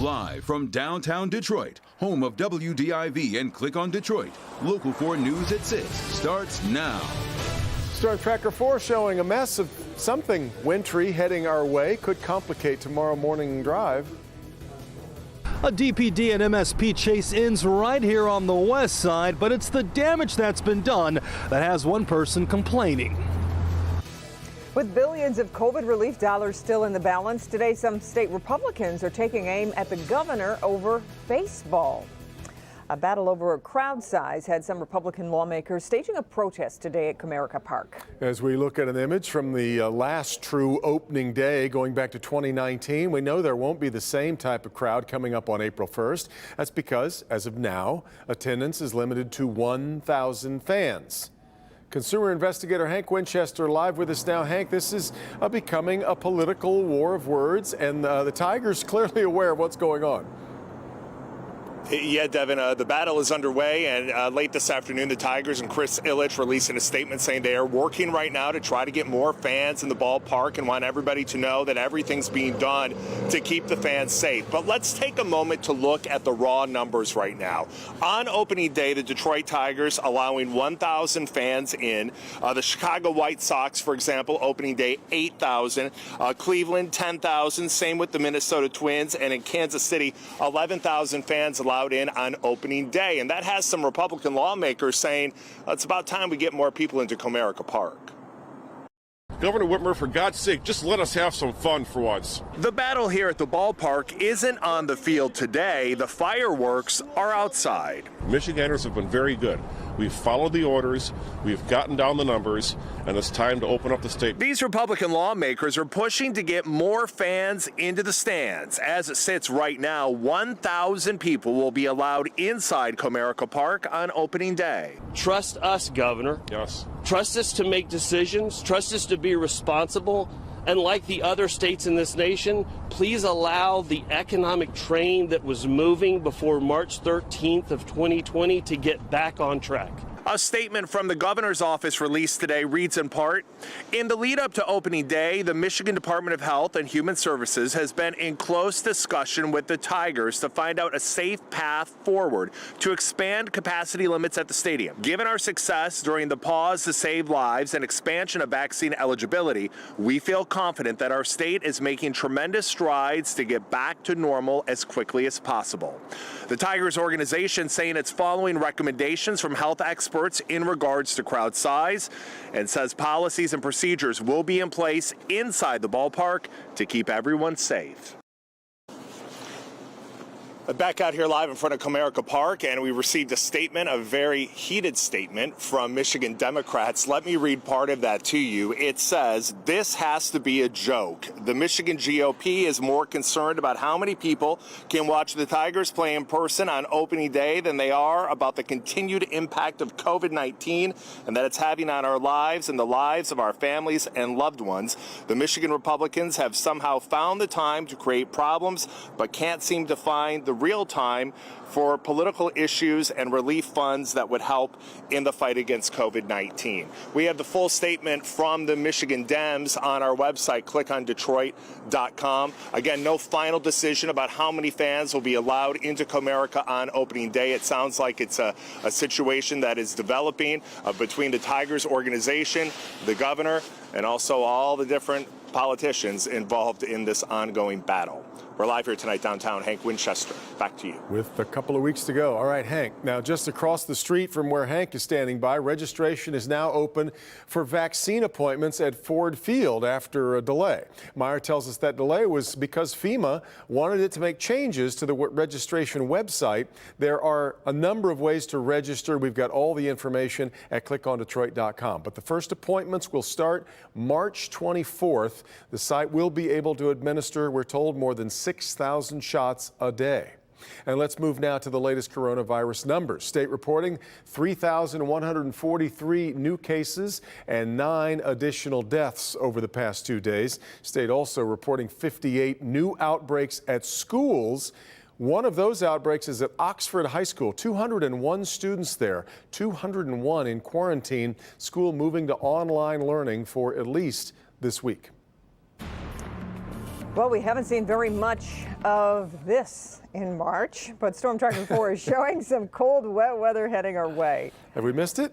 Live from downtown Detroit, home of WDIV and Click on Detroit, Local 4 News at 6 starts now. Storm Tracker 4 showing a mess of something wintry heading our way. Could complicate tomorrow morning drive. A DPD and MSP chase ends right here on the west side, but it's the damage that's been done that has one person complaining. With billions of COVID relief dollars still in the balance, today some state Republicans are taking aim at the governor over baseball. A battle over a crowd size had some Republican lawmakers staging a protest today at Comerica Park. As we look at an image from the last true opening day going back to 2019, we know there won't be the same type of crowd coming up on April 1st. That's because, as of now, attendance is limited to 1,000 fans. Consumer investigator Hank Winchester live with us now. Hank, this is becoming a political war of words, and the Tigers clearly aware of what's going on. Yeah, Devin, the battle is underway, and late this afternoon, the Tigers and Chris Ilitch releasing a statement saying they are working right now to try to get more fans in the ballpark and want everybody to know that everything's being done to keep the fans safe. But let's take a moment to look at the raw numbers right now. On opening day, the Detroit Tigers allowing 1,000 fans in. The Chicago White Sox, for example, opening day 8,000. Cleveland 10,000. Same with the Minnesota Twins, and in Kansas City 11,000 fans allowed in on opening day. And that has some Republican lawmakers saying it's about time we get more people into Comerica Park. Governor Whitmer, for God's sake, just let us have some fun for once. The battle here at the ballpark isn't on the field today. The fireworks are outside. Michiganders have been very good. We've followed the orders, we've gotten down the numbers, and it's time to open up the state. These Republican lawmakers are pushing to get more fans into the stands. As it sits right now, 1,000 people will be allowed inside Comerica Park on opening day. Trust us, Governor. Yes. Trust us to make decisions. Trust us to be responsible. And like the other states in this nation, please allow the economic train that was moving before March 13th of 2020 to get back on track. A statement from the governor's office released today reads in part, in the lead up to opening day, the Michigan Department of Health and Human Services has been in close discussion with the Tigers to find out a safe path forward to expand capacity limits at the stadium. Given our success during the pause to save lives and expansion of vaccine eligibility, we feel confident that our state is making tremendous strides to get back to normal as quickly as possible. The Tigers organization saying it's following recommendations from health experts in regards to crowd size and says policies and procedures will be in place inside the ballpark to keep everyone safe. Back out here live in front of Comerica Park, and we received a statement, a very heated statement from Michigan Democrats. Let me read part of that to you. It says, this has to be a joke. The Michigan GOP is more concerned about how many people can watch the Tigers play in person on opening day than they are about the continued impact of COVID-19 and that it's having on our lives and the lives of our families and loved ones. The Michigan Republicans have somehow found the time to create problems, but can't seem to find the real time for political issues and relief funds that would help in the fight against COVID-19. We have the full statement from the Michigan Dems on our website, clickondetroit.com. Again, no final decision about how many fans will be allowed into Comerica on opening day. It sounds like it's a situation that is developing between the Tigers organization, the governor, and also all the different politicians involved in this ongoing battle. We're live here tonight downtown. Hank Winchester, back to you. With a couple of weeks to go. All right, Hank. Now, just across the street from where Hank is standing by, registration is now open for vaccine appointments at Ford Field after a delay. Meyer tells us that delay was because FEMA wanted it to make changes to the registration website. There are a number of ways to register. We've got all the information at clickondetroit.com. But the first appointments will start March 24th. The site will be able to administer, we're told, more than 6,000 shots a day. And let's move now to the latest coronavirus numbers. State reporting 3,143 new cases and 9 additional deaths over the past 2 days. State also reporting 58 new outbreaks at schools. One of those outbreaks is at Oxford High School. 201 students there, 201 in quarantine. School moving to online learning for at least this week. Well, we haven't seen very much of this in March, but Storm Tracker 4 is showing some cold, wet weather heading our way. Have we missed it?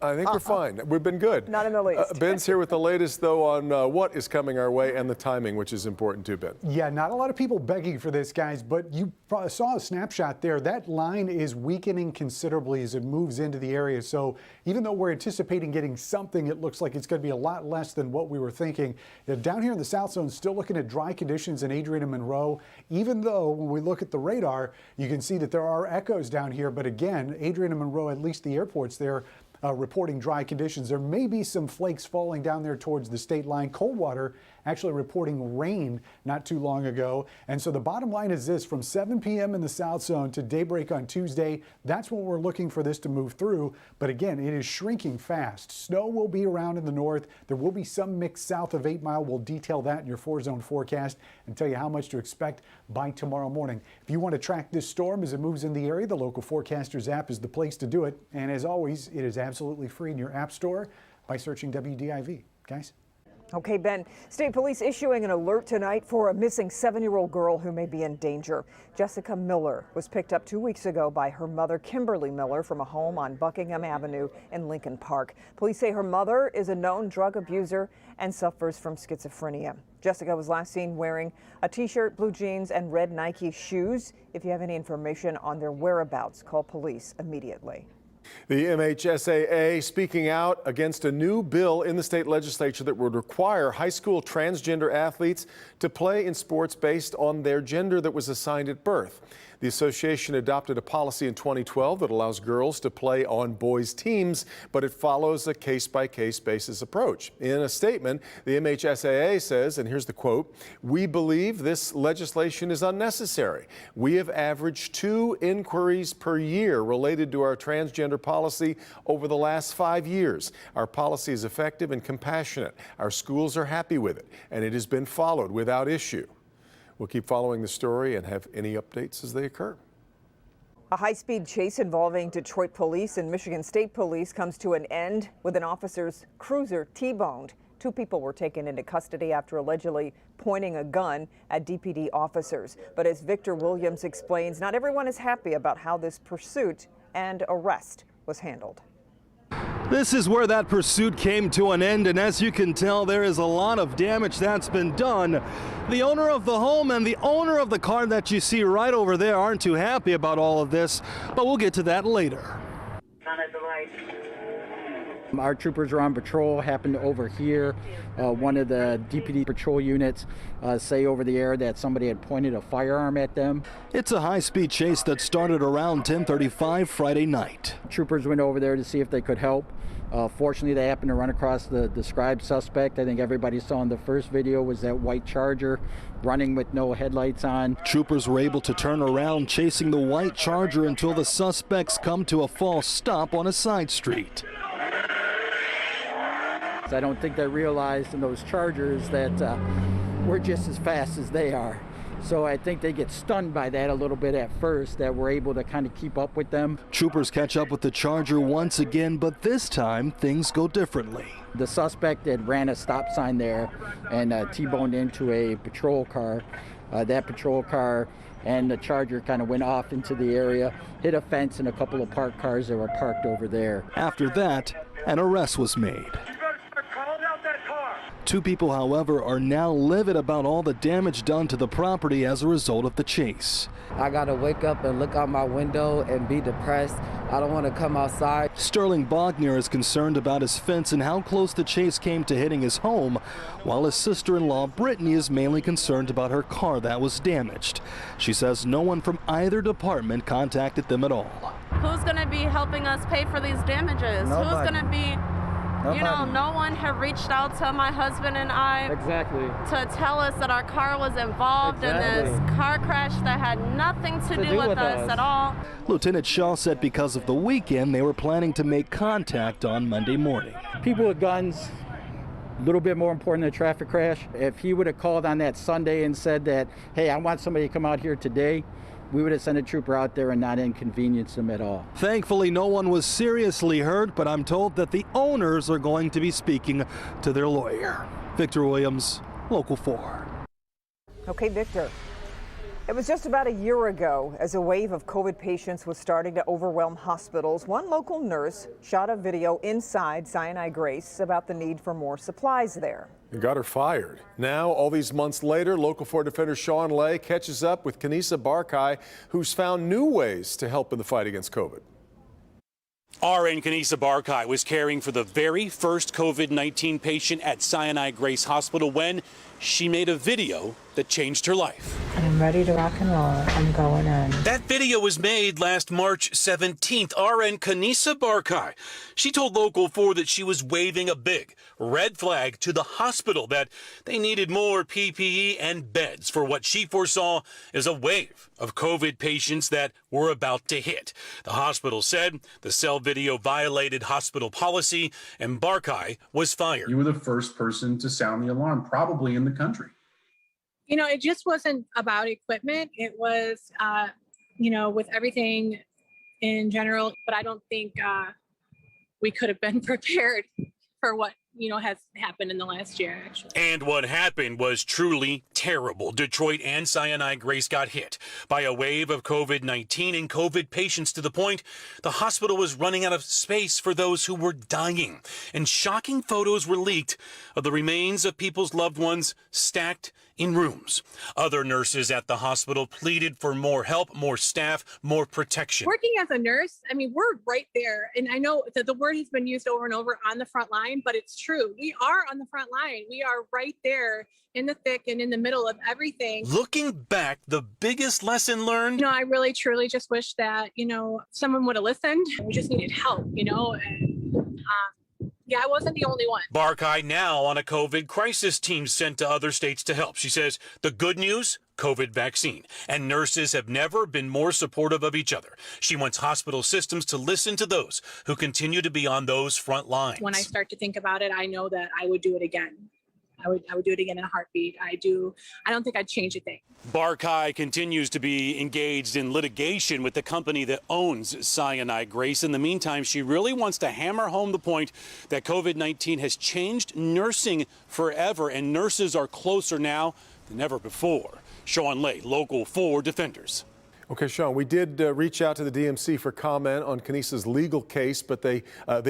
I think we're fine. We've been good. Not in the least. Ben's here with the latest, though, on what is coming our way and the timing, which is important too, Ben. Yeah, not a lot of people begging for this, guys, but you saw a snapshot there. That line is weakening considerably as it moves into the area. So even though we're anticipating getting something, it looks like it's going to be a lot less than what we were thinking. Down here in the South Zone, still looking at dry conditions in Adrian and Monroe, even though when we look at the radar, you can see that there are echoes down here. But again, Adrian and Monroe, at least the airports there, reporting dry conditions. There may be some flakes falling down there towards the state line. Coldwater actually reporting rain not too long ago. And so the bottom line is this: from 7 p.m. in the South Zone to daybreak on Tuesday, that's when we're looking for this to move through. But again, it is shrinking fast. Snow will be around in the north. There will be some mix south of 8 Mile. We'll detail that in your 4-zone forecast and tell you how much to expect by tomorrow morning. If you want to track this storm as it moves in the area, the Local Forecasters app is the place to do it. And as always, it is absolutely free in your app store by searching WDIV. Guys? Okay, Ben. State Police issuing an alert tonight for a missing 7-year-old girl who may be in danger. Jessica Miller was picked up 2 weeks ago by her mother, Kimberly Miller, from a home on Buckingham Avenue in Lincoln Park. Police say her mother is a known drug abuser and suffers from schizophrenia. Jessica was last seen wearing a t-shirt, blue jeans, and red Nike shoes. If you have any information on their whereabouts, call police immediately. The MHSAA speaking out against a new bill in the state legislature that would require high school transgender athletes to play in sports based on their gender that was assigned at birth. The association adopted a policy in 2012 that allows girls to play on boys' teams, but it follows a case-by-case basis approach. In a statement, the MHSAA says, and here's the quote, "We believe this legislation is unnecessary. We have averaged 2 inquiries per year related to our transgender policy over the last 5 years. Our policy is effective and compassionate. Our schools are happy with it, and it has been followed without issue." We'll keep following the story and have any updates as they occur. A high-speed chase involving Detroit police and Michigan State Police comes to an end with an officer's cruiser T-boned. 2 people were taken into custody after allegedly pointing a gun at DPD officers. But as Victor Williams explains, not everyone is happy about how this pursuit and arrest was handled. This is where that pursuit came to an end, and as you can tell, there is a lot of damage that's been done. The owner of the home and the owner of the car that you see right over there aren't too happy about all of this, but we'll get to that later. Our troopers were on patrol, happened to overhear one of the DPD patrol units say over the air that somebody had pointed a firearm at them. It's a high-speed chase that started around 10:35 Friday night. Troopers went over there to see if they could help. Fortunately, they happened to run across the described suspect. I think everybody saw in the first video was that white Charger running with no headlights on. Troopers were able to turn around chasing the white Charger until the suspects come to a false stop on a side street. I don't think they realized in those Chargers that we're just as fast as they are. So I think they get stunned by that a little bit at first, that we're able to kind of keep up with them. Troopers catch up with the Charger once again, but this time things go differently. The suspect had ran a stop sign there and T-boned into a patrol car. That patrol car and the Charger kind of went off into the area, hit a fence and a couple of parked cars that were parked over there. After that, an arrest was made. 2 people, however, are now livid about all the damage done to the property as a result of the chase. I gotta wake up and look out my window and be depressed. I don't want to come outside. Sterling Bogner is concerned about his fence and how close the chase came to hitting his home, while his sister-in-law Brittany is mainly concerned about her car that was damaged. She says no one from either department contacted them at all. Who's going to be helping us pay for these damages? Nobody. Who's going to be... Nobody. You know, no one had reached out to my husband and I to tell us that our car was involved in this car crash that had nothing to do with us at all. Lieutenant Shaw said because of the weekend, they were planning to make contact on Monday morning. People with guns, a little bit more important than a traffic crash. If he would have called on that Sunday and said that, hey, I want somebody to come out here today, we would have sent a trooper out there and not inconvenience them at all. Thankfully, no one was seriously hurt, but I'm told that the owners are going to be speaking to their lawyer. Victor Williams, Local 4. Okay, Victor. It was just about a year ago, as a wave of COVID patients was starting to overwhelm hospitals, one local nurse shot a video inside Sinai Grace about the need for more supplies there. And got her fired. Now, all these months later, Local 4 defender Sean Lay catches up with Kanisa Barkai, who's found new ways to help in the fight against COVID. RN Kanisa Barkai was caring for the very first COVID-19 patient at Sinai Grace Hospital when she made a video that changed her life. I'm ready to rock and roll. I'm going in. That video was made last March 17th. RN Kanisa Barkai. She told Local 4 that she was waving a big red flag to the hospital, that they needed more PPE and beds for what she foresaw as a wave of COVID patients that were about to hit. The hospital said the cell video violated hospital policy and Barkai was fired. You were the first person to sound the alarm, probably in the country. You know, it just wasn't about equipment. It was, with everything in general. But I don't think we could have been prepared for what, has happened in the last year, actually. And what happened was truly terrible. Detroit and Sinai Grace got hit by a wave of COVID-19 and COVID patients to the point the hospital was running out of space for those who were dying. And shocking photos were leaked of the remains of people's loved ones stacked in rooms. Other nurses at the hospital pleaded for more help, more staff, more protection. Working as a nurse, we're right there. And I know that the word has been used over and over, on the front line, but it's true. We are on the front line. We are right there in the thick and in the middle of everything. Looking back, the biggest lesson learned? I really, truly just wish that, someone would have listened. We just needed help, and I wasn't the only one. Barkai now on a COVID crisis team sent to other states to help. She says the good news, COVID vaccine. And nurses have never been more supportive of each other. She wants hospital systems to listen to those who continue to be on those front lines. When I start to think about it, I know that I would do it again. I would do it again in a heartbeat. I don't think I'd change a thing. Barkai continues to be engaged in litigation with the company that owns Sinai Grace. In the meantime, she really wants to hammer home the point that COVID-19 has changed nursing forever, and nurses are closer now than ever before. Sean Lay, Local 4 Defenders. Okay, Sean, we did reach out to the DMC for comment on Kanisa's legal case, but they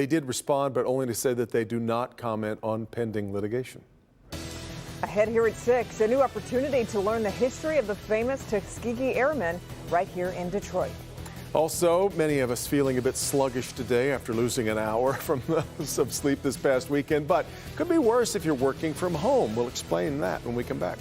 did respond, but only to say that they do not comment on pending litigation. Ahead here at 6, a new opportunity to learn the history of the famous Tuskegee Airmen right here in Detroit. Also, many of us feeling a bit sluggish today after losing an hour from some sleep this past weekend, but could be worse if you're working from home. We'll explain that when we come back.